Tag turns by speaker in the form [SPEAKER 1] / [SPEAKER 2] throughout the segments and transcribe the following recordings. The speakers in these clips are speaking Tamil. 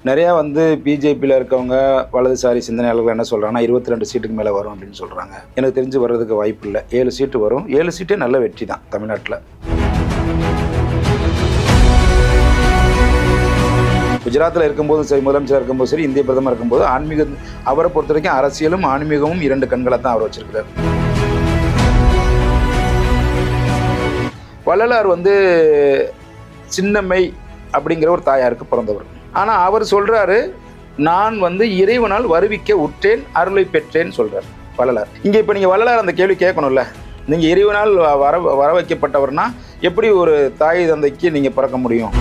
[SPEAKER 1] நிறையா வந்து பிஜேபியில் இருக்கவங்க வலதுசாரி சிந்தனையாளர்கள் என்ன சொல்கிறாங்கன்னா 22 சீட்டுக்கு மேலே வரும் அப்படின்னு சொல்கிறாங்க. எனக்கு தெரிஞ்சு வர்றதுக்கு வாய்ப்பு இல்லை. 7 சீட்டு வரும். 7 சீட்டே நல்ல வெற்றி தான் தமிழ்நாட்டில். குஜராத்தில் இருக்கும்போது சரி, முதலமைச்சர் இருக்கும்போது சரி, இந்திய பிரதமர் இருக்கும்போது அவரை பொறுத்த வரைக்கும் அரசியலும் ஆன்மீகமும் 2 கண்களை தான் அவர் வச்சிருக்கிறார். வள்ளலார் வந்து சின்னம்மை அப்படிங்கிற ஒரு தாயாருக்கு பிறந்தவர். ஆனால் அவர் சொல்கிறாரு, நான் வந்து இறைவனால் வருவிக்க உற்றேன், அருளை பெற்றேன்னு சொல்கிறார் வள்ளலார். இங்கே இப்போ நீங்கள் வள்ளலார் அந்த கேள்வி கேட்கணும்ல, நீங்கள் இறைவனால் வர வைக்கப்பட்டவர்னா எப்படி ஒரு தாய் தந்தைக்கு நீங்கள் பிறக்க முடியும்?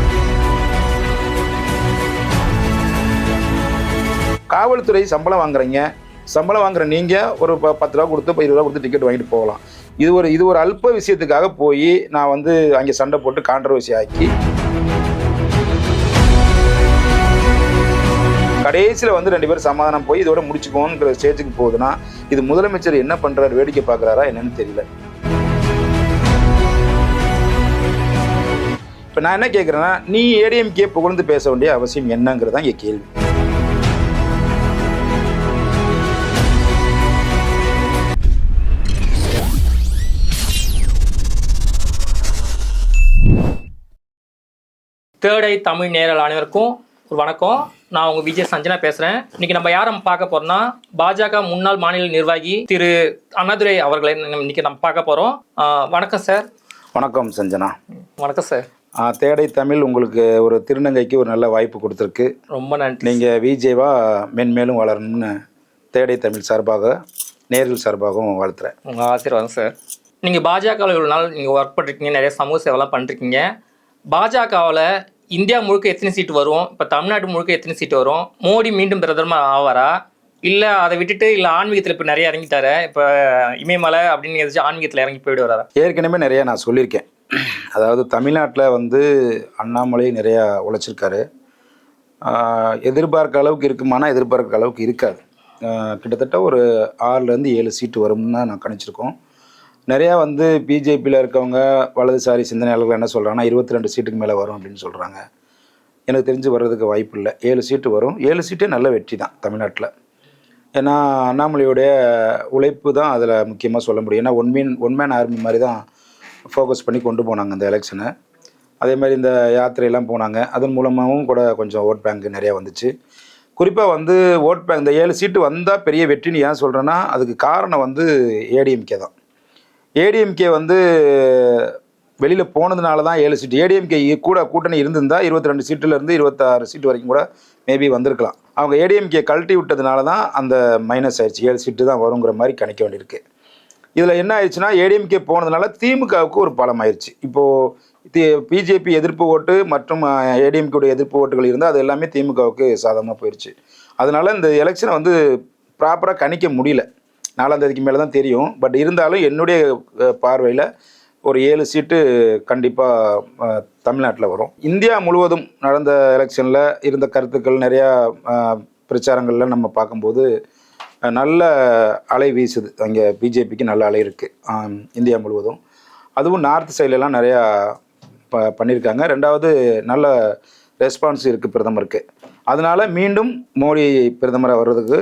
[SPEAKER 1] காவல்துறை சம்பளம் வாங்குறீங்க, சம்பளம் வாங்குற நீங்கள் ஒரு 10 ரூபா கொடுத்து 20 ரூபா கொடுத்து டிக்கெட் வாங்கிட்டு போகலாம். இது ஒரு அல்ப விஷயத்துக்காக போய் நான் வந்து அங்கே சண்டை போட்டு கான்ட்ரவர்சி ஆக்கி கடைசியில் வந்து 2 பேரும் சமாதானம் போய் இதோட முடிச்சுக்கோங்கிற ஸ்டேஜுக்கு போகுதுன்னா, இது முதலமைச்சர் என்ன பண்ணுறாரு, வேடிக்கை பார்க்குறாரா என்னன்னு தெரியல. இப்போ நான் என்ன கேட்குறேன்னா, நீ ஏடிஎம்கே புகழ்ந்து பேச வேண்டிய அவசியம் என்னங்கிறது தான் இங்கே கேள்வி.
[SPEAKER 2] தேர்ட் ஐ தமிழ் நேயர்கள் அனைவருக்கும் ஒரு வணக்கம். நான் உங்கள் விஜய் சஞ்சனா பேசுகிறேன். இன்றைக்கி நம்ம யாரை பார்க்க போகிறோம்னா, பாஜக முன்னாள் மாநில நிர்வாகி திரு அண்ணாதுரை அவர்களை இன்றைக்கி நம்ம பார்க்க போகிறோம். வணக்கம் சார்.
[SPEAKER 1] வணக்கம் சஞ்சனா.
[SPEAKER 2] வணக்கம் சார்.
[SPEAKER 1] தேர்ட் ஐ தமிழ் உங்களுக்கு ஒரு திருநங்கைக்கு ஒரு நல்ல வாய்ப்பு கொடுத்துருக்கு.
[SPEAKER 2] ரொம்ப நன்றி.
[SPEAKER 1] நீங்கள் விஜேவா மென்மேலும் வளரணும்னு தேர்ட் ஐ தமிழ் சார்பாக நேர்கள் சார்பாகவும் வாழ்த்துறேன்.
[SPEAKER 2] உங்கள் ஆசீர்வாதம் சார். நீங்கள் பாஜகவில் ஒரு நாள் நீங்கள் ஒர்க் பண்ணிருக்கீங்க, நிறைய சமூக சேவைலாம் பண்ணிருக்கீங்க. பாஜகவில் இந்தியா முழுக்க எத்தனை சீட்டு வரும், இப்போ தமிழ்நாட்டு முழுக்க எத்தனை சீட்டு வரும், மோடி மீண்டும் பிரதமர் ஆவாரா, இல்லை அதை விட்டுட்டு இல்லை ஆன்மீகத்தில் இப்போ நிறைய இறங்கிட்டாரு, இப்போ இமயமலை அப்படின்னு எதாச்சும் ஆன்மீகத்தில் இறங்கி போயிட்டு வராரா?
[SPEAKER 1] ஏற்கனவே நிறையா நான் சொல்லியிருக்கேன். அதாவது தமிழ்நாட்டில் வந்து அண்ணாமலை நிறையா உழைச்சிருக்காரு. எதிர்பார்க்க அளவுக்கு இருக்குமானா எதிர்பார்க்க அளவுக்கு இருக்காது. கிட்டத்தட்ட ஒரு 6லேருந்து 7 சீட்டு வரும்னு தான் நான் கணிச்சிருக்கோம். நிறையா வந்து பிஜேபியில் இருக்கவங்க வலதுசாரி சிந்தனையாளர்கள் என்ன சொல்கிறாங்கன்னா 22 சீட்டுக்கு மேலே வரும் அப்படின்னு சொல்கிறாங்க. எனக்கு தெரிஞ்சு வர்றதுக்கு வாய்ப்பு இல்லை. 7 சீட்டு வரும். 7 சீட்டே நல்ல வெற்றி தான் தமிழ்நாட்டில். ஏன்னா அண்ணாமலையுடைய உழைப்பு தான் அதில் முக்கியமாக சொல்ல முடியும். ஏன்னா ஒன் மேன் ஆர்மி மாதிரி தான் ஃபோக்கஸ் பண்ணி கொண்டு போனாங்க அந்த எலெக்ஷனை. அதே மாதிரி இந்த யாத்திரையெல்லாம் போனாங்க. அதன் மூலமாகவும் கூட கொஞ்சம் ஓட் பேங்க் நிறையா வந்துச்சு. குறிப்பாக வந்து ஓட் பேங்க் இந்த 7 சீட்டு வந்தால் பெரிய வெற்றின்னு ஏன் சொல்கிறேன்னா, அதுக்கு காரணம் வந்து ஏடிஎம்கே தான். ஏடிஎம்கே வந்து வெளியில் போனதுனால தான் 7 சீட்டு. ஏடிஎம்கே கூட கூட்டணி இருந்திருந்தால் 22 சீட்டுலேருந்து 26 சீட்டு வரைக்கும் கூட மேபி வந்திருக்கலாம். அவங்க ஏடிஎம்கே கழட்டி விட்டதுனால தான் அந்த மைனஸ் ஆயிடுச்சு. 7 சீட்டு தான் வருங்கிற மாதிரி கணிக்க வேண்டியிருக்கு. இதில் என்ன ஆயிடுச்சுன்னா, ஏடிஎம்கே போனதுனால திமுகவுக்கு ஒரு பலம் ஆயிடுச்சு. இப்போது பிஜேபி எதிர்ப்பு ஓட்டு மற்றும் ஏடிஎம்கேடைய எதிர்ப்பு ஓட்டுகள் இருந்தால் அது எல்லாமே திமுகவுக்கு சாதகமாக போயிடுச்சு. அதனால இந்த எலெக்ஷனை வந்து ப்ராப்பராக கணிக்க முடியல. 4ஆம் தேதிக்கு மேலே தான் தெரியும். பட் இருந்தாலும் என்னுடைய பார்வையில் ஒரு 7 சீட்டு கண்டிப்பாக தமிழ்நாட்டில் வரும். இந்தியா முழுவதும் நடந்த எலெக்ஷனில் இருந்த கருத்துக்கள் நிறையா பிரச்சாரங்களில் நம்ம பார்க்கும்போது நல்ல அலை வீசுது. அங்கே பிஜேபிக்கு நல்ல அலை இருக்குது இந்தியா முழுவதும். அதுவும் நார்த் சைட்லலாம் நிறையா பண்ணியிருக்காங்க. 2வது நல்ல ரெஸ்பான்ஸ் இருக்குது பிரதமருக்கு. அதனால் மீண்டும் மோடி பிரதமராக வர்றதுக்கு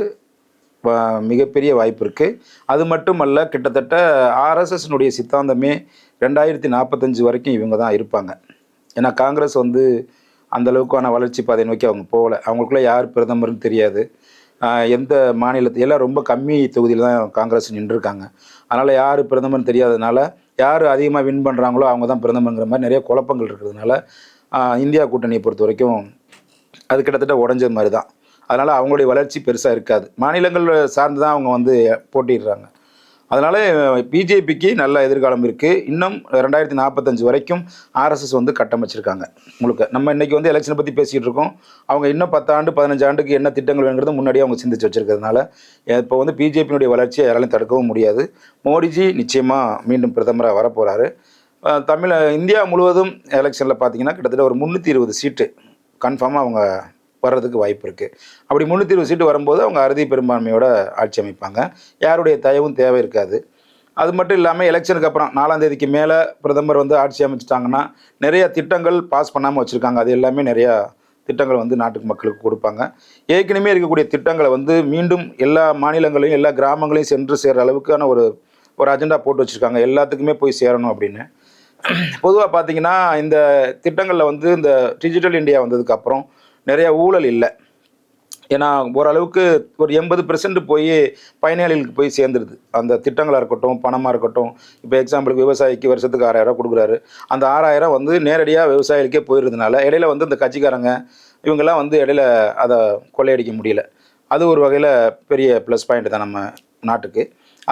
[SPEAKER 1] மிகப்பெரிய வாய்ப்பு இருக்குது. அது மட்டுமல்ல, கிட்டத்தட்ட ஆர்எஸ்எஸ்னுடைய சித்தாந்தமே 2045 வரைக்கும் இவங்க தான் இருப்பாங்க. ஏன்னா காங்கிரஸ் வந்து அந்தளவுக்கான வளர்ச்சி பாதை நோக்கி அவங்க போகலை. அவங்களுக்குள்ளே யார் பிரதமர்னு தெரியாது. எந்த மாநிலத்தில் எல்லாம் ரொம்ப கம்மி தொகுதியில் தான் காங்கிரஸ் நின்றுருக்காங்க. அதனால் யார் பிரதமர்னு தெரியாததுனால யார் அதிகமாக வின் பண்ணுறாங்களோ அவங்க தான் பிரதமருங்கிற மாதிரி நிறைய குழப்பங்கள் இருக்கிறதுனால இந்தியா கூட்டணியை பொறுத்த வரைக்கும் அது கிட்டத்தட்ட உடஞ்சது மாதிரி தான். அதனால் அவங்களுடைய வளர்ச்சி பெருசாக இருக்காது. மாநிலங்கள் சார்ந்து தான் அவங்க வந்து போட்டிடுறாங்க. அதனால் பிஜேபிக்கு நல்ல எதிர்காலம் இருக்குது. இன்னும் 2045 வரைக்கும் ஆர்எஸ்எஸ் வந்து கட்டமைச்சிருக்காங்க முழுக்க. நம்ம இன்றைக்கி வந்து எலெக்ஷனை பற்றி பேசிகிட்டு இருக்கோம். அவங்க இன்னும் 10 ஆண்டு 15 ஆண்டுக்கு என்ன திட்டங்கள் வேணுங்கிறது முன்னாடியே அவங்க சிந்திச்சு வச்சுருக்கிறதுனால இப்போ வந்து பிஜேபியினுடைய வளர்ச்சியை யாராலையும் தடுக்கவும் முடியாது. மோடிஜி நிச்சயமாக மீண்டும் பிரதமராக வரப்போகிறாரு. இந்தியா முழுவதும் எலெக்ஷனில் பார்த்திங்கன்னா கிட்டத்தட்ட ஒரு 320 சீட்டு கன்ஃபார்மாக அவங்க வர்றதுக்கு வாய்ப்பு இருக்குது. அப்படி 320 சீட்டு வரும்போது அவங்க அறுதி பெரும்பான்மையோட ஆட்சி அமைப்பாங்க. யாருடைய தயவும் தேவை இருக்காது. அது மட்டும் இல்லாமல் எலெக்ஷனுக்கு அப்புறம் 4ஆம் தேதிக்கு மேலே பிரதமர் வந்து ஆட்சி அமைச்சிட்டாங்கன்னா நிறைய திட்டங்கள் பாஸ் பண்ணாமல் வச்சுருக்காங்க. அது எல்லாமே நிறையா திட்டங்களை வந்து நாட்டுக்கு மக்களுக்கு கொடுப்பாங்க. ஏற்கனவே இருக்கக்கூடிய திட்டங்களை வந்து மீண்டும் எல்லா மாநிலங்களையும் எல்லா கிராமங்களையும் சென்று சேர்கிற அளவுக்கான ஒரு ஒரு அஜெண்டா போட்டு வச்சுருக்காங்க, எல்லாத்துக்குமே போய் சேரணும் அப்படின்னு. பொதுவாக பார்த்தீங்கன்னா இந்த திட்டங்களில் வந்து இந்த டிஜிட்டல் இந்தியா வந்ததுக்கப்புறம் நிறையா ஊழல் இல்லை. ஏன்னா ஓரளவுக்கு ஒரு 80% போய் பயனாளிகளுக்கு போய் சேர்ந்துருது. அந்த திட்டங்களாக இருக்கட்டும், பணமாக இருக்கட்டும். இப்போ எக்ஸாம்பிளுக்கு விவசாயிக்கு வருஷத்துக்கு 6000 கொடுக்குறாரு. அந்த 6000 வந்து நேரடியாக விவசாயிகளுக்கே போயிடுறதுனால இடையில வந்து இந்த கட்சிக்காரங்க இவங்கெல்லாம் வந்து இடையில அதை கொள்ளையடிக்க முடியல. அது ஒரு வகையில் பெரிய ப்ளஸ் பாயிண்ட் தான் நம்ம நாட்டுக்கு.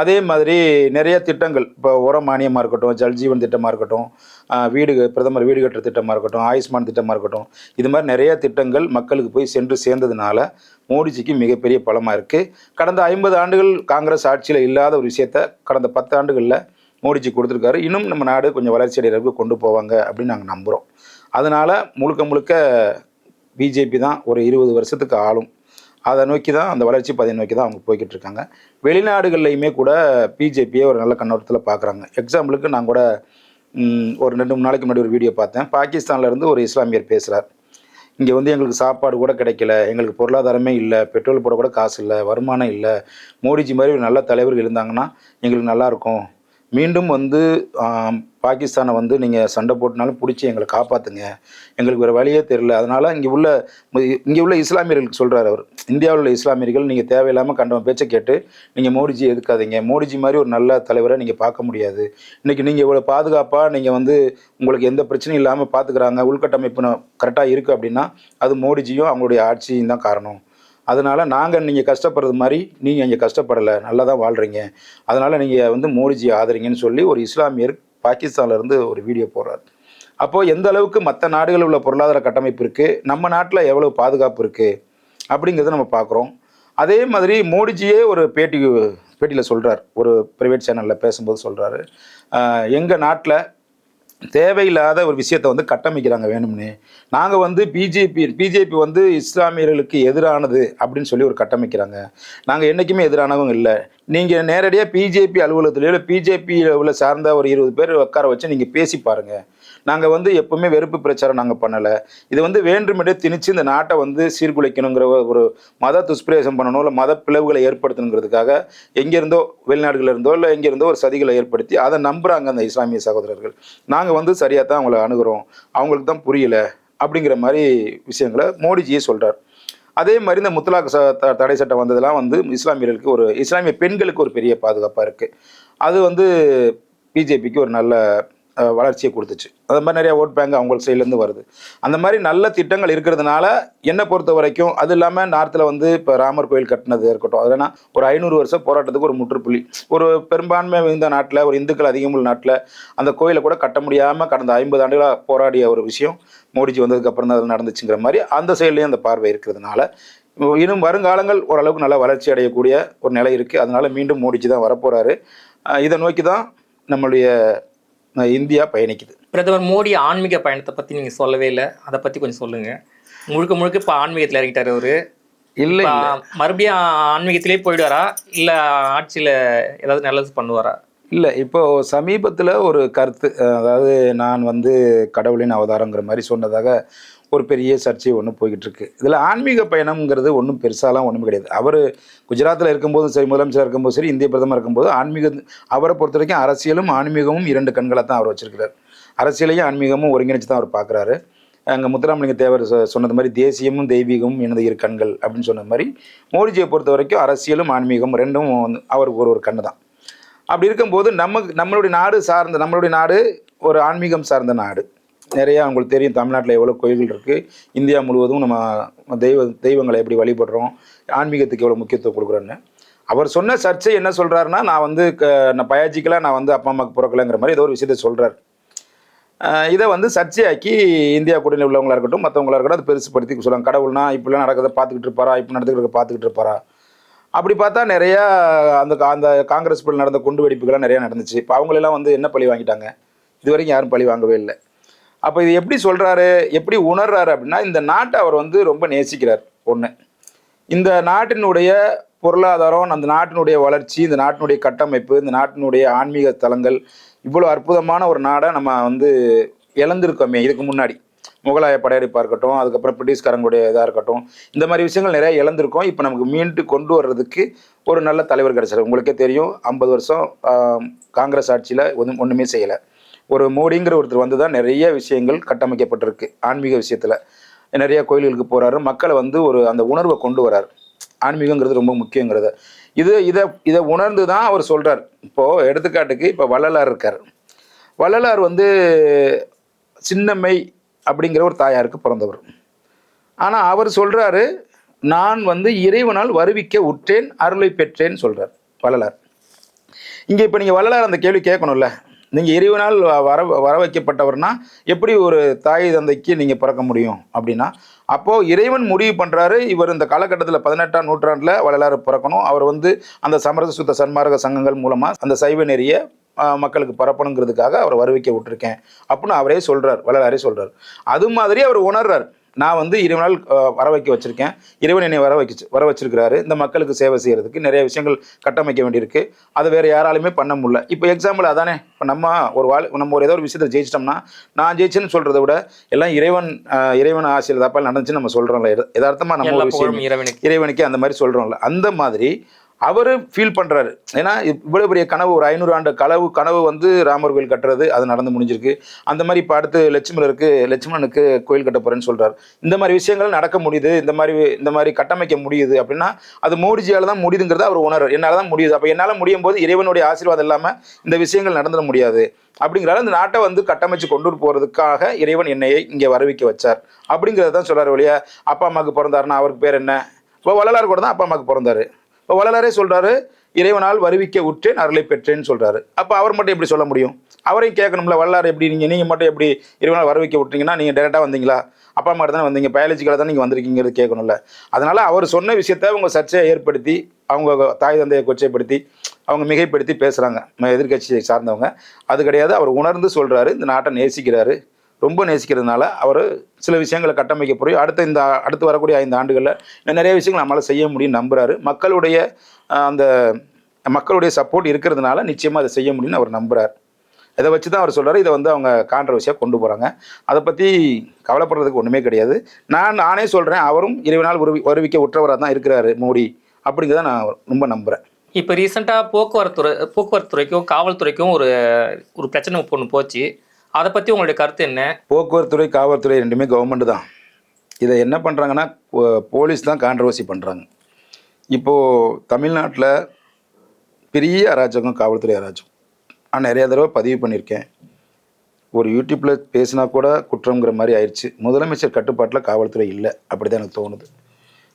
[SPEAKER 1] அதே மாதிரி நிறைய திட்டங்கள், இப்போ உர மானியமாக இருக்கட்டும், ஜல்ஜீவன் திட்டமாக இருக்கட்டும், பிரதமர் வீடு கட்டுற திட்டமாக இருக்கட்டும், ஆயுஷ்மான் திட்டமாக இருக்கட்டும், இது மாதிரி நிறைய திட்டங்கள் மக்களுக்கு போய் சென்று சேர்ந்ததுனால மோடிஜிக்கு மிகப்பெரிய பலமாக இருக்குது. கடந்த 50 ஆண்டுகள் காங்கிரஸ் ஆட்சியில் இல்லாத ஒரு விஷயத்த கடந்த 10 ஆண்டுகளில் மோடிஜி கொடுத்துருக்காரு. இன்னும் நம்ம நாடு கொஞ்சம் வளர்ச்சி அடைகிறதுக்கு கொண்டு போவாங்க அப்படின்னு நாங்கள் நம்புகிறோம். அதனால் முழுக்க முழுக்க பிஜேபி தான் ஒரு 20 வருஷத்துக்கு ஆளும். அதை நோக்கி தான், அந்த வளர்ச்சி பாதையை நோக்கி தான் அவங்க போய்கிட்டு இருக்காங்க. வெளிநாடுகள்லையுமே கூட பிஜேபியை ஒரு நல்ல கண்ணோட்டத்தில் பார்க்குறாங்க. எக்ஸாம்பிளுக்கு நான் கூட ஒரு 2-3 நாளைக்கு முன்னாடி ஒரு வீடியோ பார்த்தேன். பாகிஸ்தான்லேருந்து ஒரு இஸ்லாமியர் பேசுகிறார். இங்கே வந்து எங்களுக்கு சாப்பாடு கூட கிடைக்கல, எங்களுக்கு பொருளாதாரமே இல்லை, பெட்ரோல் போட கூட காசு இல்லை, வருமானம் இல்லை. மோடிஜி மாதிரி ஒரு நல்ல தலைவர்கள் இருந்தாங்கன்னா எங்களுக்கு நல்லாயிருக்கும். மீண்டும் வந்து பாகிஸ்தானை வந்து நீங்கள் சண்டை போட்டுனாலும் பிடிச்சி எங்களை காப்பாற்றுங்க, எங்களுக்கு வேறு வழியே தெரியல. அதனால் இங்கே உள்ள இஸ்லாமியர்களுக்கு சொல்கிறார் அவர். இந்தியாவில் உள்ள இஸ்லாமியர்கள் நீங்கள் தேவையில்லாமல் கண்டவன் பேச்சை கேட்டு நீங்கள் மோடிஜி எதுக்காதீங்க. மோடிஜி மாதிரி ஒரு நல்ல தலைவரை நீங்கள் பார்க்க முடியாது. இன்றைக்கி நீங்கள் இவ்வளோ பாதுகாப்பாக நீங்கள் வந்து உங்களுக்கு எந்த பிரச்சனையும் இல்லாமல் பார்த்துக்கிறாங்க, உள்கட்டமைப்பு கரெக்டாக இருக்குது அப்படின்னா அது மோடிஜியும் அவங்களுடைய ஆட்சியும் தான் காரணம். அதனால் நாங்கள் நீங்கள் கஷ்டப்படுறது மாதிரி நீங்கள் இங்கே கஷ்டப்படலை, நல்லா தான் வாழ்கிறீங்க, அதனால் நீங்கள் வந்து மோடிஜியை ஆதரிங்கன்னு சொல்லி ஒரு இஸ்லாமியர் பாகிஸ்தான்லேருந்து ஒரு வீடியோ போடுறார். அப்போது எந்த அளவுக்கு மற்ற நாடுகளில் உள்ள பொருளாதார கட்டமைப்பு இருக்குது, நம்ம நாட்டில் எவ்வளோ பாதுகாப்பு இருக்குது அப்படிங்கிறத நம்ம பார்க்குறோம். அதே மாதிரி மோடிஜியே ஒரு பேட்டியில் சொல்கிறார், ஒரு ப்ரைவேட் சேனலில் பேசும்போது சொல்கிறாரு, எங்கள் நாட்டில் தேவையில்லாத ஒரு விஷயத்தை வந்து கட்டமைக்கிறாங்க வேணும்னே. நாங்கள் வந்து பிஜேபி வந்து இஸ்லாமியர்களுக்கு எதிரானது அப்படின்னு சொல்லி ஒரு கட்டமைக்கிறாங்க. நாங்கள் என்றைக்குமே எதிரானவங்க இல்லை. நீங்கள் நேரடியாக பிஜேபி அலுவலகத்திலேயோ இல்லை பிஜேபியில் உள்ள சார்ந்த ஒரு 20 பேர் உட்கார வச்சு நீங்கள் பேசி பாருங்கள். நாங்கள் வந்து எப்போவுமே வெறுப்பு பிரச்சாரம் நாங்கள் பண்ணலை. இது வந்து வேண்டுமென்றே திணிச்சு இந்த நாட்டை வந்து சீர்குலைக்கணுங்கிற ஒரு மத துஷ்பிரயோகம் பண்ணணும், இல்லை மத பிளவுகளை ஏற்படுத்தணுங்கிறதுக்காக எங்கேருந்தோ வெளிநாடுகளில் இருந்தோ இல்லை எங்கேருந்தோ ஒரு சதிகளை ஏற்படுத்தி அதை நம்புகிறாங்க அந்த இஸ்லாமிய சகோதரர்கள். நாங்கள் வந்து சரியாக தான் அவங்கள அணுகிறோம், அவங்களுக்கு தான் புரியல அப்படிங்கிற மாதிரி விஷயங்களை மோடிஜியே சொல்கிறார். அதே மாதிரி இந்த முத்தலாக் தடை சட்டம் வந்ததெல்லாம் வந்து இஸ்லாமியர்களுக்கு இஸ்லாமிய பெண்களுக்கு ஒரு பெரிய பாதுகாப்பாக இருக்குது. அது வந்து பிஜேபிக்கு ஒரு நல்ல வளர்ச்சியை கொடுத்துச்சு. அது மாதிரி நிறையா ஓட் பேங்க் அவங்க சைட்லேருந்து வருது. அந்த மாதிரி நல்ல திட்டங்கள் இருக்கிறதுனால என்னை பொறுத்த வரைக்கும், அது இல்லாமல் நார்த்தில் வந்து இப்போ ராமர் கோயில் கட்டினது இருக்கட்டும், அதனா ஒரு 500 வருஷம் போராட்டத்துக்கு ஒரு முற்றுப்புள்ளி. ஒரு பெரும்பான்மை இந்த நாட்டில், ஒரு இந்துக்கள் அதிகமுள்ள நாட்டில் அந்த கோயிலை கூட கட்ட முடியாமல் கடந்த 50 ஆண்டுகளாக போராடிய ஒரு விஷயம் மோடிஜி வந்ததுக்கப்புறம் தான் அது நடந்துச்சுங்கிற மாதிரி அந்த சைட்லேயும் அந்த பார்வை இருக்கிறதுனால இன்னும் வருங்காலங்கள் ஓரளவுக்கு நல்லா வளர்ச்சி அடையக்கூடிய ஒரு நிலை இருக்குது. அதனால் மீண்டும் மோடிஜி தான் வரப்போகிறாரு. இதை நோக்கி தான் நம்மளுடைய இந்தியா பயணிக்குது.
[SPEAKER 2] பிரதமர் மோடி ஆன்மீக பயணத்தை பற்றி நீங்கள் சொல்லவே இல்லை, அதை பற்றி கொஞ்சம் சொல்லுங்கள். முழுக்க முழுக்க இப்போ ஆன்மீகத்தில் இறங்கிட்டார் அவர்.
[SPEAKER 1] இல்லை,
[SPEAKER 2] மறுபடியும் ஆன்மீகத்திலே போயிடுவாரா, இல்லை ஆட்சியில் ஏதாவது நல்லது பண்ணுவாரா?
[SPEAKER 1] இல்லை, இப்போது சமீபத்தில் ஒரு கருத்து, அதாவது நான் வந்து கடவுளின் அவதாரங்கிற மாதிரி சொன்னதாக ஒரு பெரிய சர்ச்சை ஒன்று போய்கிட்டு இருக்கு. இதில் ஆன்மீக பயணம்ங்கிறது ஒன்றும் பெருசாலாம் ஒன்றும் கிடையாது. அவர் குஜராத்தில் இருக்கும்போதும் சரி, முதலமைச்சராக இருக்கும்போது சரி, இந்திய பிரதமர் இருக்கும்போது அவரை பொறுத்த வரைக்கும் அரசியலும் ஆன்மீகமும் 2 கண்களை தான் அவர் வச்சிருக்கிறார். அரசியலையும் ஆன்மீகமும் ஒருங்கிணைச்சு தான் அவர் பார்க்குறாரு. அங்கே முத்துராமலிங்க தேவர் சொன்னது மாதிரி தேசியமும் தெய்வீகமும் எனது 2 கண்கள் அப்படின்னு சொன்ன மாதிரி மோடிஜியை பொறுத்த வரைக்கும் அரசியலும் ஆன்மீகம் 2ம் அவருக்கு ஒரு கண்ணு தான். அப்படி இருக்கும்போது நம்மளுடைய நாடு ஒரு ஆன்மீகம் சார்ந்த நாடு. நிறையா உங்களுக்கு தெரியும், தமிழ்நாட்டில் எவ்வளோ கோயில்கள் இருக்குது, இந்தியா முழுவதும் நம்ம தெய்வங்களை எப்படி வழிபடுறோம், ஆன்மீகத்துக்கு எவ்வளோ முக்கியத்துவம் கொடுக்குறோன்னு. அவர் சொன்ன சர்ச்சை என்ன சொல்கிறாருன்னா, நான் பயாஜிக்கலாக நான் வந்து அப்பா அம்மாவுக்கு பிறக்கலைங்கிற மாதிரி ஏதோ ஒரு விஷயத்தை சொல்கிறார். இதை வந்து சர்ச்சையாக்கி இந்தியா கூட்டணியில் உள்ளவங்களாக இருக்கட்டும் மற்றவங்களாக இருக்கட்டும் அது பெருசுப்படுத்தி சொல்லுவாங்க. கடவுள்னா இப்படிலாம் நடக்கிறத பார்த்துக்கிட்டு இருப்பாரா, இப்படி நடந்துக்கிறத பார்த்துக்கிட்டு இருப்பாரா. அப்படி பார்த்தா நிறையா அந்த காங்கிரஸ் பில் நடந்த குண்டு வெடிப்புகள்லாம் நிறையா நடந்துச்சு. இப்போ அவங்களெல்லாம் வந்து என்ன பழி வாங்கிட்டாங்க, இது வரைக்கும் யாரும் பழி வாங்கவே இல்லை. அப்போ இது எப்படி சொல்கிறாரு, எப்படி உணர்றாரு அப்படின்னா, இந்த நாட்டை அவர் வந்து ரொம்ப நேசிக்கிறார். ஒன்று, இந்த நாட்டினுடைய பொருளாதாரம், அந்த நாட்டினுடைய வளர்ச்சி, இந்த நாட்டினுடைய கட்டமைப்பு, இந்த நாட்டினுடைய ஆன்மீக தலங்கள், இவ்வளோ அற்புதமான ஒரு நாடை நம்ம வந்து இழந்திருக்கோமே இதுக்கு முன்னாடி. முகலாய படையெடுப்பாக இருக்கட்டும், அதுக்கப்புறம் பிரிட்டிஷ்காரங்களுடைய இதாக இருக்கட்டும், இந்த மாதிரி விஷயங்கள் நிறைய இழந்திருக்கோம். இப்போ நமக்கு மீண்டு கொண்டு வர்றதுக்கு ஒரு நல்ல தலைவர் கிடைச்சார். உங்களுக்கே தெரியும், 50 வருஷம் காங்கிரஸ் ஆட்சியில் ஒன்றுமே செய்யலை. ஒரு மோடிங்கிற ஒருத்தர் வந்து தான் நிறைய விஷயங்கள் கட்டமைக்கப்பட்டிருக்கு. ஆன்மீக விஷயத்தில் நிறைய கோயில்களுக்கு போகிறாரு, மக்களை வந்து ஒரு அந்த உணர்வை கொண்டு வரார். ஆன்மீகங்கிறது ரொம்ப முக்கியங்கிறத இதை உணர்ந்து தான் அவர் சொல்கிறார். இப்போது எடுத்துக்காட்டுக்கு இப்போ வள்ளலார் இருக்கார். வள்ளலார் வந்து சின்னம்மை அப்படிங்கிற ஒரு தாயாருக்கு பிறந்தவர். ஆனால் அவர் சொல்கிறாரு, நான் வந்து இறைவனால் வருவிக்க உற்றேன், அருளை பெற்றேன்னு சொல்கிறார் வள்ளலார். இங்கே இப்போ நீங்கள் வள்ளலார் அந்த கேள்வி கேட்கணும்ல, நீங்கள் இறைவனால் வர வைக்கப்பட்டவர்னா எப்படி ஒரு தாய் தந்தைக்கு நீங்கள் பிறக்க முடியும் அப்படின்னா, அப்போது இறைவன் முடிவு பண்ணுறாரு, இவர் இந்த காலகட்டத்தில் 18ஆம் நூற்றாண்டில் வள்ளலார் பிறக்கணும். அவர் வந்து அந்த சமரச சுத்த சன்மார்க்க சங்கங்கள் மூலமாக அந்த சைவ நெறிய மக்களுக்கு பரப்பணுங்கிறதுக்காக அவர் வருவிக்க விட்டுருக்கேன் அப்படின்னு அவரே சொல்கிறார், வள்ளலாரே சொல்கிறார். அது மாதிரி அவர் உணர்றார், நான் வந்து இறைவனால் வர வைக்க வச்சுருக்கேன், இறைவன் என்னை வர வச்சிருக்கிறாரு, இந்த மக்களுக்கு சேவை செய்கிறதுக்கு நிறைய விஷயங்கள் கட்டமைக்க வேண்டியிருக்கு, அதை வேறு யாராலுமே பண்ண முடியல. இப்போ எக்ஸாம்பிள் அதானே, இப்போ நம்ம ஏதோ ஒரு விஷயத்தை ஜெயிச்சிட்டோம்னா, நான் ஜெயிச்சேன்னு சொல்கிறத விட எல்லாம் இறைவன் ஆசையில் தப்பால் நடந்துச்சுன்னு நம்ம சொல்கிறோம்ல, யதார்த்தமாக நம்ம ஒரு விஷயம் இறைவனுக்கு அந்த மாதிரி சொல்கிறோம்ல, அந்த மாதிரி அவர் ஃபீல் பண்ணுறாரு. ஏன்னா இவ்வளோ பெரிய கனவு, ஒரு 500 ஆண்டு கனவு வந்து ராமர் கோயில் கட்டுறது, அது நடந்து முடிஞ்சிருக்கு. அந்த மாதிரி இப்போ அடுத்து லட்சுமணனுக்கு கோயில் கட்ட போகிறேன்னு சொல்கிறார். இந்த மாதிரி விஷயங்கள் நடக்க முடியுது, இந்த மாதிரி கட்டமைக்க முடியுது அப்படின்னா அது மோடிஜியால் தான் முடியுதுங்கிறத அவர் உணர்றார். என்னால் தான் முடியுது, அப்போ என்னால் முடியும் போது இறைவனுடைய ஆசீர்வாதம் இல்லாமல் இந்த விஷயங்கள் நடந்துட முடியாது அப்படிங்கிறால இந்த நாட்டை வந்து கட்டமைச்சு கொண்டு போகிறதுக்காக இறைவன் என்னையை இங்கே வரவிக்க வச்சார் அப்படிங்கிறத தான் சொல்கிறார். வழியா அப்பா அம்மாவுக்கு பிறந்தாருன்னா அவருக்கு பேர் என்ன? இப்போ வள்ளலார் கூட தான் அப்பா அம்மாவுக்கு பிறந்தாரு. இப்போ வள்ளலாரே சொல்கிறாரு, இறைவனால் வருவிக்க உற்றேன், அருளை பெற்றேன்னு சொல்கிறாரு. அப்போ அவர் மட்டும் எப்படி சொல்ல முடியும்? அவரையும் கேட்கணும்ல, வள்ளலார் எப்படி நீங்கள் மட்டும் எப்படி இறைவனால் வருவிக்க விட்டீங்கன்னா, நீங்கள் டேரெக்டாக வந்தீங்களா? அப்பா அம்மா தானே வந்தீங்க, பயாலஜிக்கலாக தான் நீங்கள் வந்திருக்கீங்கிறது கேட்கணும்ல. அதனால் அவர் சொன்ன விஷயத்தை அவங்க சர்ச்சையை ஏற்படுத்தி, அவங்க தாய் தந்தையை கொச்சைப்படுத்தி, அவங்க மிகைப்படுத்தி பேசுகிறாங்க எதிர்கட்சியை சார்ந்தவங்க. அது கிடையாது, அவர் உணர்ந்து சொல்கிறாரு, இந்த நாட்டை நேசிக்கிறாரு, ரொம்ப நேசிக்கிறதுனால அவர் சில விஷயங்களை கட்டமைக்க போய் அடுத்து வரக்கூடிய 5 ஆண்டுகளில் நிறைய விஷயங்கள் நம்மளால் செய்ய முடியும்னு நம்புகிறாரு. மக்களுடைய சப்போர்ட் இருக்கிறதுனால நிச்சயமாக அதை செய்ய முடியும்னு அவர் நம்புகிறார். இதை வச்சு தான் அவர் சொல்கிறார். இதை வந்து அவங்க கான்ட்ரவர்சியாக கொண்டு போகிறாங்க. அதை பற்றி கவலைப்படுறதுக்கு ஒன்றுமே கிடையாது. நானே சொல்கிறேன், அவரும் இறைவனால் வருவிக்க உற்றவராக தான் இருக்கிறாரு மோடி அப்படிங்கிறத நான் ரொம்ப நம்புகிறேன்.
[SPEAKER 2] இப்போ ரீசெண்டாக போக்குவரத்து துறைக்கும் காவல்துறைக்கும் ஒரு பிரச்சனை ஒன்று போச்சு. அதை பற்றி உங்களுடைய கருத்து என்ன?
[SPEAKER 1] போக்குவரத்துறை காவல்துறை ரெண்டுமே கவர்மெண்ட் தான். இதை என்ன பண்ணுறாங்கன்னா, போலீஸ் தான் கான்ட்ரவர்சி பண்ணுறாங்க. இப்போது தமிழ்நாட்டில் பெரிய அராஜகம் காவல்துறை அராஜகம். நான் நிறையா தடவை பதிவு பண்ணியிருக்கேன். ஒரு யூடியூப்பில் பேசினா கூட குற்றங்கிற மாதிரி ஆயிடுச்சு. முதலமைச்சர் கட்டுப்பாட்டில் காவல்துறை இல்லை, அப்படி தான் எனக்கு தோணுது.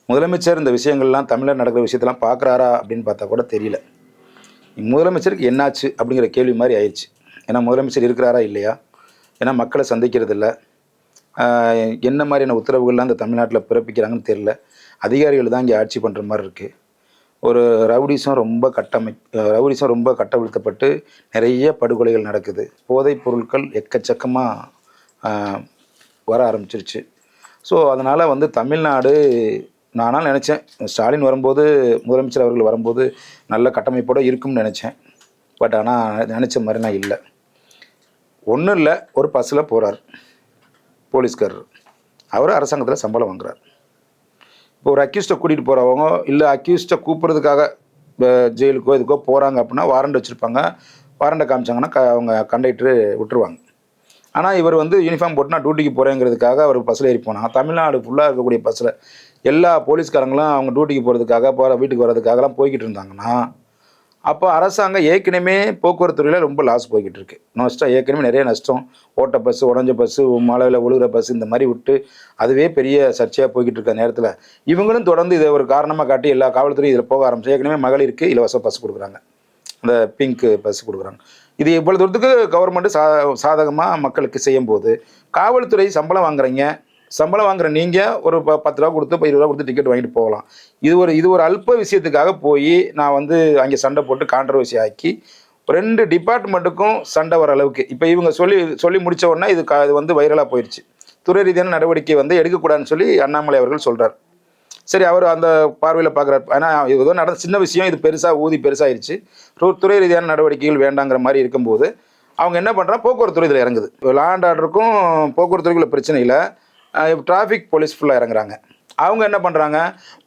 [SPEAKER 1] முதலமைச்சர் இந்த விஷயங்கள்லாம் தமிழ்நாடு நடக்கிற விஷயத்தெல்லாம் பார்க்குறாரா அப்படின்னு பார்த்தா கூட தெரியல. முதலமைச்சருக்கு என்னாச்சு அப்படிங்கிற கேள்வி மாதிரி ஆயிடுச்சு. ஏன்னா முதலமைச்சர் இருக்கிறாரா இல்லையா, ஏன்னா மக்களை சந்திக்கிறது இல்லை, என்ன மாதிரியான உத்தரவுகள்லாம் இந்த தமிழ்நாட்டில் பிறப்பிக்கிறாங்கன்னு தெரியல. அதிகாரிகள் தான் இங்கே ஆட்சி பண்ணுற மாதிரி இருக்குது. ஒரு ரவுடிசம் ரொம்ப கட்டவிழ்த்தப்பட்டு நிறைய படுகொலைகள் நடக்குது. போதைப் பொருட்கள் எக்கச்சக்கமாக வர ஆரம்பிச்சிருச்சு. ஸோ அதனால் வந்து தமிழ்நாடு, நானால் நினச்சேன் ஸ்டாலின் வரும்போது, முதலமைச்சர் அவர்கள் வரும்போது நல்ல கட்டமைப்போடு இருக்கும்னு நினச்சேன். பட் ஆனால் நினச்ச மாதிரி நான் இல்லை. ஒன்றும் இல்லை, ஒரு பஸ்ஸில் போகிறார் போலீஸ்காரர், அவர் அரசாங்கத்தில் சம்பளம் வாங்குறார். இப்போ ஒரு அக்யூஸ்டை கூட்டிகிட்டு போகிறவங்க இல்லை அக்யூஸ்டை கூப்பிட்றதுக்காக ஜெயிலுக்கோ இதுக்கோ போகிறாங்க அப்படின்னா வாரண்ட் வச்சுருப்பாங்க. வாரண்டை காமிச்சாங்கன்னா அவங்க கண்டக்டரு விட்டுருவாங்க. ஆனால் இவர் வந்து யூனிஃபார்ம் போட்டு நான் டியூட்டிக்கு போகிறேங்கிறதுக்காக அவர் பஸ்ஸில் ஏறி போனால், தமிழ்நாடு ஃபுல்லாக இருக்கக்கூடிய பஸ்ஸில் எல்லா போலீஸ்காரங்களும் அவங்க டியூட்டிக்கு போகிறதுக்காக வீட்டுக்கு வர்றதுக்காகலாம் போய்கிட்டு இருந்தாங்கன்னா, அப்போ அரசாங்கம் ஏற்கனவே போக்குவரத்துறையில் ரொம்ப லாஸ் போய்கிட்டு இருக்கு. நஷ்டம் ஏற்கனவே நிறைய நஷ்டம். ஓட்ட பஸ்ஸு, உடஞ்ச பஸ்ஸு, மலையில் ஒழுகிற பஸ்ஸு, இந்த மாதிரி விட்டு அதுவே பெரிய சர்ச்சையாக போய்கிட்டு இருக்க நேரத்தில் இவங்களும் தொடர்ந்து இதை ஒரு காரணமாக காட்டி எல்லா காவல்துறையும் இதில் போக ஆரம்பிச்சு. ஏற்கனவே மகளிருக்கு இலவச பஸ் கொடுக்குறாங்க, அந்த பிங்க் பஸ் கொடுக்குறாங்க. இது இவ்வளோ தூரத்துக்கு கவர்மெண்ட்டு சாதகமாக மக்களுக்கு செய்யும்போது காவல்துறை சம்பளம் வாங்குற நீங்கள் ஒரு 10 ரூபா கொடுத்து 20 ரூபா கொடுத்து டிக்கெட் வாங்கிட்டு போகலாம். இது ஒரு அல்ப விஷயத்துக்காக போய் நான் வந்து அங்கே சண்டை போட்டு கான்ட்ரவர்சி ஆக்கி 2 டிபார்ட்மெண்ட்டுக்கும் சண்டை வர அளவுக்கு இப்போ இவங்க சொல்லி முடித்த உடனே இது வந்து வைரலாக போயிடுச்சு. துறை ரீதியான நடவடிக்கை வந்து எடுக்கக்கூடாதுன்னு சொல்லி அண்ணாமலை அவர்கள் சொல்கிறார். சரி, அவர் அந்த பார்வையில் பார்க்குறாரு. ஆனால் ஏதோ நடந்த சின்ன விஷயம், இது பெருசாகிடுச்சு. துறை ரீதியான நடவடிக்கைகள் வேண்டாங்கிற மாதிரி இருக்கும்போது அவங்க என்ன பண்ணுறாங்க, போக்குவரத்து துறை இதில் இறங்குது. இப்போ லா அண்ட் ஆர்டருக்கும் போக்குவரத்து துறைக்குள்ள பிரச்சனை இல்லை, டிராஃபிக் போலீஸ் ஃபுல்லாக இறங்குறாங்க. அவங்க என்ன பண்ணுறாங்க,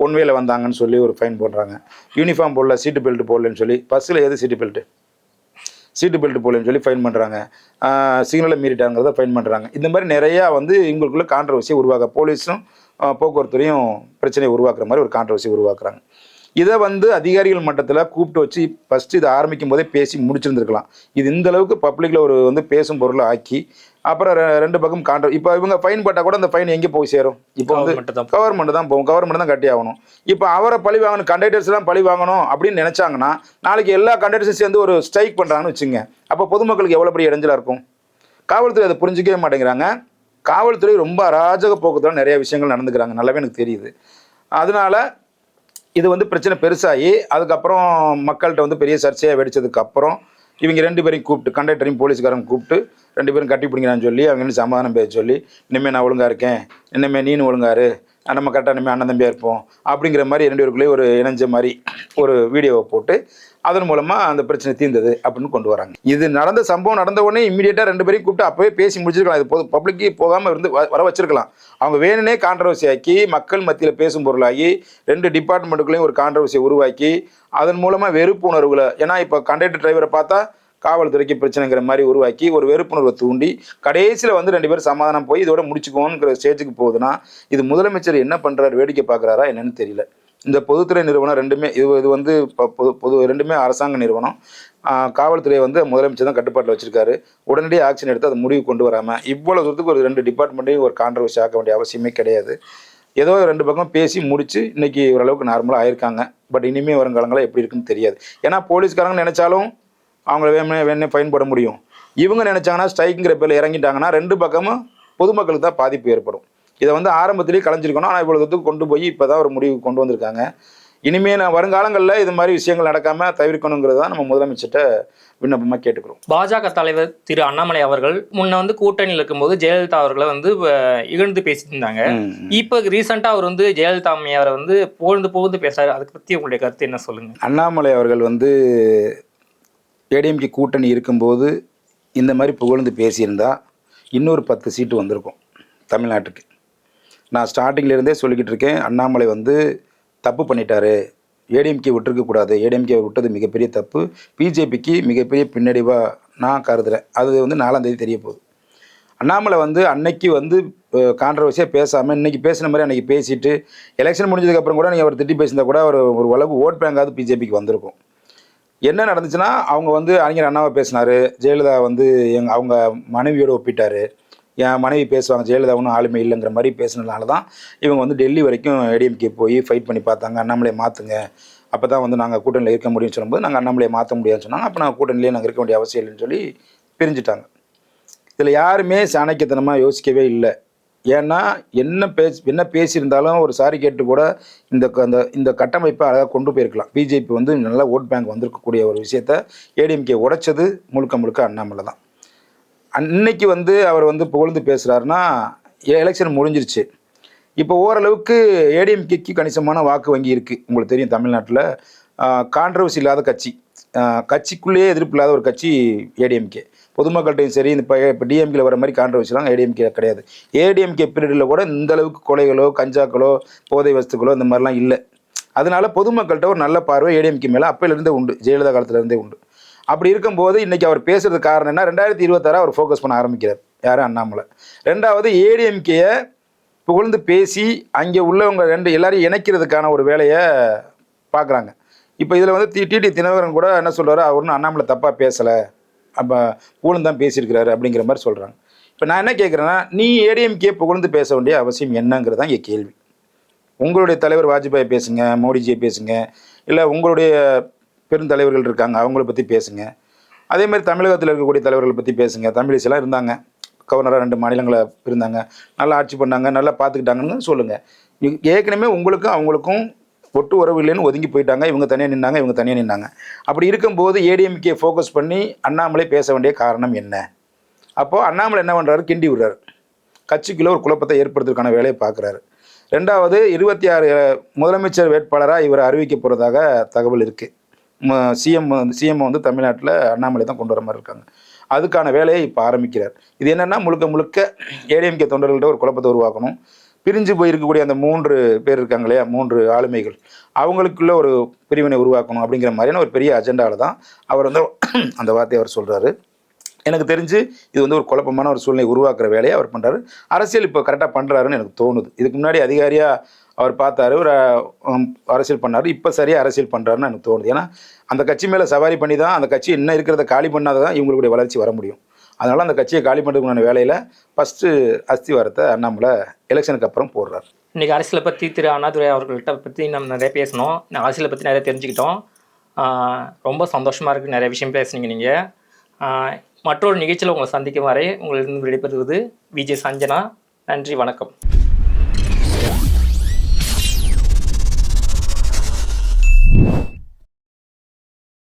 [SPEAKER 1] ஒன் வேல வந்தாங்கன்னு சொல்லி ஒரு ஃபைன் போடுறாங்க. யூனிஃபார்ம் போடல, சீட்டு பெல்ட் போடலன்னு சொல்லி, பஸ்ஸில் எது சீட்டு பெல்ட் போடலன்னு சொல்லி ஃபைன் பண்ணுறாங்க. சிக்னலை மீறிட்டாங்கிறத ஃபைன் பண்ணுறாங்க. இந்த மாதிரி நிறையா வந்து இவங்களுக்குள்ள கான்ட்ரவர்சியை உருவாக்க போலீஸும் போக்குவரத்துறையும் பிரச்சனையை உருவாக்குற மாதிரி ஒரு கான்ட்ரவர்சி உருவாக்குறாங்க. இதை வந்து அதிகாரிகள் மட்டத்தில் கூப்பிட்டு வச்சு ஃபஸ்ட்டு இதை ஆரம்பிக்கும் போதே பேசி முடிச்சிருந்துருக்கலாம். இது இந்த அளவுக்கு பப்ளிக்கில் ஒரு வந்து பேசும் பொருளை ஆக்கி அப்புறம் ரெண்டு பக்கம் இப்போ இவங்க ஃபைன் போட்டால் கூட அந்த ஃபைன் எங்கே போய் சேரும்? இப்போ வந்து கவர்மெண்ட் தான் போகும், கவர்மெண்ட் தான் கட்டி ஆகணும். இப்போ அவரை பழி வாங்கணும், கண்டக்டர்ஸ்லாம் பழி வாங்கணும் அப்படின்னு நினச்சாங்கன்னா நாளைக்கு எல்லா கண்டக்டர்ஸும் சேர்ந்து ஒரு ஸ்ட்ரைக் பண்ணுறாங்கன்னு வச்சுங்க, அப்போ பொதுமக்களுக்கு எவ்வளோ பெரிய இடைஞ்சலாக இருக்கும்? காவல்துறை அதை புரிஞ்சிக்கவே மாட்டேங்கிறாங்க. காவல்துறை ரொம்ப அராஜக போக்குதான் நிறைய விஷயங்கள் நடந்துக்கிறாங்க, நல்லாவே எனக்கு தெரியுது. அதனால இது வந்து பிரச்சனை பெருசாகி அதுக்கப்புறம் மக்கள்கிட்ட வந்து பெரிய சர்ச்சையாக வெடிச்சதுக்கப்புறம் இவங்க 2 பேரையும் கூப்பிட்டு, கண்டக்டரையும் போலீஸ்காரங்க கூப்பிட்டு 2 பேரும் கட்டி பிடிங்கிறான்னு சொல்லி அவங்க என்ன சமாதானம் பேச சொல்லி, இனிமேல் நான் ஒழுங்காக இருக்கேன், இனிமேல் நீனு ஒழுங்காரு, நம்ம கரெக்டாக இனிமேல் அண்ணன் தம்பியாக இருப்போம் அப்படிங்கிற மாதிரி 2 பேருக்குள்ளேயே ஒரு இணைஞ்ச மாதிரி ஒரு வீடியோவை போட்டு அதன் மூலமாக அந்த பிரச்சனை தீர்ந்தது அப்படின்னு கொண்டு வராங்க. இது நடந்த சம்பவம் நடந்த உடனே இம்மீடியட்டாக 2 பேரையும் கூப்பிட்டு அப்போவே பேசி முடிச்சிருக்கலாம். இது பப்ளிக்கு போகாமல் இருந்து வர வச்சிருக்கலாம். அவங்க வேணுனே கான்ட்ரவர்சி ஆக்கி மக்கள் மத்தியில் பேசும் பொருளாகி 2 டிபார்ட்மெண்ட்டுக்குள்ளேயும் ஒரு கான்ட்ரவர்சியை உருவாக்கி அதன் மூலமாக வெறுப்பு உணர்வுகளை, ஏன்னா இப்போ கண்டக்டர் டிரைவரை பார்த்தா காவல்துறைக்கு பிரச்சனைங்கிற மாதிரி உருவாக்கி ஒரு வெறுப்புணர்வை தூண்டி கடைசியில் வந்து 2 பேரும் சமாதானம் போய் இதோட முடிச்சுக்கோங்கிற ஸ்டேஜுக்கு போகுதுன்னா இது முதலமைச்சர் என்ன பண்ணுறாரு, வேடிக்கை பார்க்குறாரா என்னன்னு தெரியல. இந்த பொதுத்துறை நிறுவனம் ரெண்டுமே இது வந்து பொது ரெண்டுமே அரசாங்க நிறுவனம். காவல்துறையை வந்து முதலமைச்சர் தான் கட்டுப்பாட்டில் வச்சிருக்காரு. உடனடியாக ஆக்ஷன் எடுத்து அதை முடிவு கொண்டு வராமல் இவ்வளோ தூரத்துக்கு ஒரு 2 டிபார்ட்மெண்ட்டையும் ஒரு கான்ட்ரவர்சி ஆக்க வேண்டிய அவசியமே கிடையாது. ஏதோ 2 பக்கம் பேசி முடிச்சு இன்னைக்கு ஓரளவுக்கு நார்மலாக ஆயிருக்காங்க. பட் இனிமேல் வருங்காலங்களில் எப்படி இருக்குன்னு தெரியாது. ஏன்னா போலீஸ்காரங்க நினைச்சாலும் அவங்கள வேணே ஃபைன் போட முடியும். இவங்க நினைச்சாங்கன்னா ஸ்ட்ரைக்குங்கிற பேரில் இறங்கிட்டாங்கன்னா 2 பக்கமும் பொதுமக்களுக்கு தான் பாதிப்பு ஏற்படும். இதை வந்து ஆரம்பத்திலேயே கலைஞ்சிருக்கணும். ஆனால் இவ்வளோ தூரத்துக்கு கொண்டு போய் இப்போ தான் ஒரு முடிவு கொண்டு வந்திருக்காங்க. இனிமேல் வருங்காலங்களில் இது மாதிரி விஷயங்கள் நடக்காமல் தவிர்க்கணுங்கிறது தான் நம்ம முதலமைச்சர்கிட்ட விண்ணப்பமாக கேட்டுக்கிறோம்.
[SPEAKER 2] பாஜக தலைவர் திரு அண்ணாமலை அவர்கள் முன்ன வந்து கூட்டணியில் இருக்கும்போது ஜெயலலிதா அவர்களை வந்து இகழ்ந்து பேசிட்டு இருந்தாங்க. இப்போ ரீசெண்டாக அவர் வந்து ஜெயலலிதா அம்மையாரை வந்து புகழ்ந்து பேசுறாரு. அதை பற்றி உங்களுடைய கருத்து என்ன சொல்லுங்க?
[SPEAKER 1] அண்ணாமலை அவர்கள் வந்து ஏடிஎம்கே கூட்டணி இருக்கும்போது இந்த மாதிரி புகழ்ந்து பேசியிருந்தா இன்னொரு 10 சீட்டு வந்திருக்கும் தமிழ்நாட்டுக்கு. நான் ஸ்டார்டிங்லேருந்தே சொல்லிக்கிட்டு இருக்கேன், அண்ணாமலை வந்து தப்பு பண்ணிட்டாரு, ஏடிஎம்கே விட்டுருக்கக்கூடாது, ஏடிஎம்கே விட்டது மிகப்பெரிய தப்பு, பிஜேபிக்கு மிகப்பெரிய பின்னடைவாக நான் கருதுகிறேன். அது வந்து 4ஆம் தேதி தெரிய போகுது. அண்ணாமலை வந்து அன்னைக்கு வந்து கான்ட்ரவர்சியாக பேசாமல் இன்றைக்கி பேசின மாதிரி அன்றைக்கி பேசிட்டு எலெக்ஷன் முடிஞ்சதுக்கப்புறம் கூட நீங்கள் அவர் திட்டி பேசினா கூட ஒரு அளவு ஓட் பேங்காவது பிஜேபிக்கு வந்திருக்கும். என்ன நடந்துச்சுன்னா அவங்க வந்து அறிஞர் அண்ணாவை பேசினார், ஜெயலலிதா வந்து அவங்க மனைவியோடு ஒப்பிட்டார், என் மனைவி பேசுவாங்க, ஜெயலலிதா ஒன்றும் ஆளுமை இல்லைங்கிற மாதிரி பேசினதுனால தான் இவங்க வந்து டெல்லி வரைக்கும் ஏடிஎம்கே போய் ஃபைட் பண்ணி பார்த்தாங்க, அண்ணாமலையை மாற்றுங்க, அப்போ தான் வந்து நாங்கள் கூட்டணியில் இருக்க முடியும்னு சொல்லும்போது நாங்கள் அண்ணாமலையை மாற்ற முடியாதுன்னு சொன்னாங்க. அப்போ நாங்கள் கூட்டணியிலே நாங்கள் இருக்க வேண்டிய அவசியம் இல்லைன்னு சொல்லி பிரிஞ்சுட்டாங்க. இதில் யாருமே சாணக்கியத்தனமாக யோசிக்கவே இல்லை. ஏன்னா என்ன பேசியிருந்தாலும் ஒரு சாரி கேட்டு கூட இந்த கட்டமைப்பை அழகாக கொண்டு போயிருக்கலாம். பிஜேபி வந்து நல்லா ஓட் பேங்க் வந்திருக்கக்கூடிய ஒரு விஷயத்த ஏடிஎம்கே உடைச்சது முழுக்க அண்ணாமலை தான். அன்னைக்கு வந்து அவர் வந்து புகழ்ந்து பேசுகிறாருன்னா எலெக்ஷன் முடிஞ்சிருச்சு. இப்போ ஓரளவுக்கு ஏடிஎம்கேக்கு கணிசமான வாக்கு வங்கி இருக்குது. உங்களுக்கு தெரியும், தமிழ்நாட்டில் கான்ட்ரவர்சி இல்லாத கட்சிக்குள்ளேயே எதிர்ப்பு இல்லாத ஒரு கட்சி ஏடிஎம்கே. பொதுமக்கள்கிட்டையும் சரி, இப்போ டிஎம்கேல வர மாதிரி கான்ட்ரவர்சிலாம் ஏடிஎம்கே கிடையாது. ஏடிஎம்கே பீரியடில் கூட இந்த அளவுக்கு கொலைகளோ கஞ்சாக்களோ போதை வஸ்துக்களோ இந்த மாதிரிலாம் இல்லை. அதனால பொதுமக்கள்கிட்ட ஒரு நல்ல பார்வை ஏடிஎம்கே மேலே அப்போலேருந்தே உண்டு, ஜெயலலிதா காலத்துலேருந்தே உண்டு. அப்படி இருக்கும்போது இன்றைக்கி அவர் பேசுறதுக்கு காரணம் என்ன, 2026 அவர் ஃபோக்கஸ் பண்ண ஆரம்பிக்கிறார். யார்? அண்ணாமலை. 2வது ஏடிஎம்கேயை புகழ்ந்து பேசி அங்கே உள்ளவங்க எல்லாரையும் இணைக்கிறதுக்கான ஒரு வேலையை பார்க்குறாங்க. இப்போ இதில் வந்து டிடி தினகரன் கூட என்ன சொல்கிறாரு, அவர் ஒன்றும் அண்ணாமலை தப்பாக பேசலை, அப்போ புகழ்ந்து தான் பேசியிருக்கிறாரு அப்படிங்கிற மாதிரி சொல்கிறாங்க. இப்போ நான் என்ன கேட்குறேன்னா, நீ ஏடிஎம்கே புகழ்ந்து பேச வேண்டிய அவசியம் என்னங்கிறது தான் இங்கே கேள்வி. உங்களுடைய தலைவர் வாஜ்பாய் பேசுங்க, மோடிஜியை பேசுங்க, இல்லை உங்களுடைய பெருந்தலைவர்கள் இருக்காங்க அவங்கள பற்றி பேசுங்க. அதேமாதிரி தமிழகத்தில் இருக்கக்கூடிய தலைவர்களை பற்றி பேசுங்க. தமிழிசைலாம் இருந்தாங்க, கவர்னராக 2 மாநிலங்களை இருந்தாங்க, நல்லா ஆட்சி பண்ணாங்க, நல்லா பார்த்துக்கிட்டாங்கன்னு சொல்லுங்கள். ஏற்கனவே உங்களுக்கும் அவங்களுக்கும் ஒட்டு உறவு இல்லைன்னு ஒதுங்கி போயிட்டாங்க. இவங்க தனியாக நின்னாங்க. அப்படி இருக்கும்போது ஏடிஎம்கே ஃபோக்கஸ் பண்ணி அண்ணாமலை பேச வேண்டிய காரணம் என்ன? அப்போது அண்ணாமலை என்ன பண்ணுறாரு, கிண்டி விடுறாரு, கட்சிக்குள்ளே ஒரு குழப்பத்தை ஏற்படுத்துறதுக்கான வேலையை பார்க்குறாரு. 2வது 26 முதலமைச்சர் வேட்பாளராக இவர் அறிவிக்க போகிறதாக தகவல் இருக்குது. சிஎம் வந்து தமிழ்நாட்டில் அண்ணாமலை தான் கொண்டு வர மாதிரி இருக்காங்க. அதுக்கான வேலையை இப்போ ஆரம்பிக்கிறார். இது என்னென்னா முழுக்க முழுக்க ஏடிஎம்கே தொண்டர்கள்ட்ட ஒரு குழப்பத்தை உருவாக்கணும். பிரிஞ்சு போயிருக்கக்கூடிய அந்த 3 பேர் இருக்காங்க இல்லையா, 3 ஆளுமைகள், அவங்களுக்குள்ள ஒரு பிரிவினை உருவாக்கணும் அப்படிங்கிற மாதிரியான ஒரு பெரிய அஜெண்டாவில் தான் அவர் வந்து அந்த வார்த்தையை அவர் சொல்கிறாரு. எனக்கு தெரிஞ்சு இது வந்து ஒரு குழப்பமான ஒரு சூழ்நிலை உருவாக்குற வேலையை அவர் பண்ணுறாரு. அரசியல் இப்போ கரெக்டாக பண்ணுறாருன்னு எனக்கு தோணுது. இதுக்கு முன்னாடி அதிகாரியாக அவர் பார்த்தாரு, ஒரு அரசியல் பண்ணார், இப்போ சரியாக அரசியல் பண்ணுறாருன்னு எனக்கு தோணுது. ஏன்னா அந்த கட்சி மேலே சவாரி பண்ணி தான் அந்த கட்சி இன்னும் இருக்கிறத காலி பண்ணாத தான் இவங்களுடைய வளர்ச்சி வர முடியும். அதனால் அந்த கட்சியை காலி பண்ணுறதுக்கான வேலையில் ஃபஸ்ட்டு அஸ்திவாரத்தை அண்ணாமலை எலெக்ஷனுக்கு அப்புறம் போடுறார்.
[SPEAKER 2] இன்றைக்கி அரசியலை பற்றி திரு அண்ணாதுரை அவர்கள்ட்ட பற்றி நம்ம நிறைய பேசணும், அரசியலை பற்றி நிறைய தெரிஞ்சுக்கிட்டோம். ரொம்ப சந்தோஷமாக இருக்குது, நிறைய விஷயம் பேசுனீங்க நீங்கள். மற்றொரு நிகழ்ச்சியில் உங்களை சந்திக்கும் வரை உங்களிடம் விடைபெறுவது விஜய் சஞ்சனா. நன்றி, வணக்கம்.